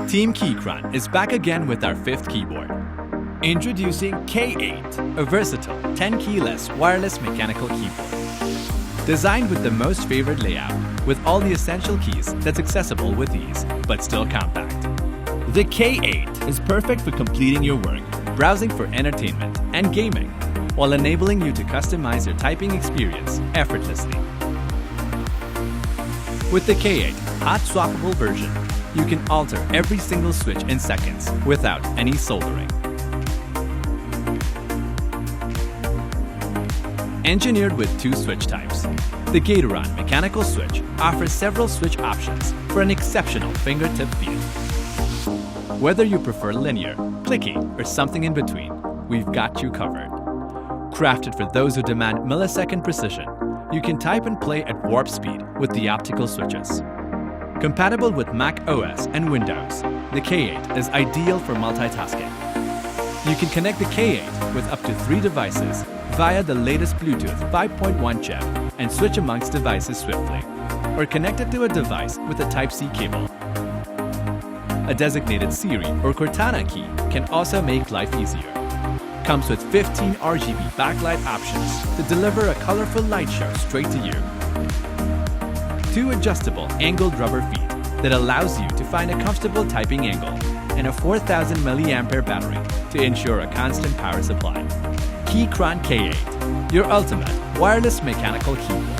Team Keychron is back again with our 5th keyboard. Introducing K8, a versatile Tenkeyless wireless mechanical keyboard. Designed with the most favored layout, with all the essential keys that's accessible with ease, but still compact. The K8 is perfect for completing your work, browsing for entertainment, and gaming, while enabling you to customize your typing experience effortlessly. With the K8 hot swappable version, you can alter every single switch in seconds without any soldering. Engineered with 2 switch types, the Keychron mechanical switch offers several switch options for an exceptional fingertip feel. Whether you prefer linear, clicky, or something in between, we've got you covered. Crafted for those who demand millisecond precision, you can type and play at warp speed with the optical switches. Compatible with Mac OS and Windows, the K8 is ideal for multitasking. You can connect the K8 with up to 3 devices via the latest Bluetooth 5.1 chip and switch amongst devices swiftly, or connect it to a device with a Type-C cable. A designated Siri or Cortana key can also make life easier. Comes with 15 RGB backlight options to deliver a colorful light show straight to you. 2 adjustable angled rubber feet that allows you to find a comfortable typing angle, and a 4000 mAh battery to ensure a constant power supply. Keychron K8, your ultimate wireless mechanical keyboard.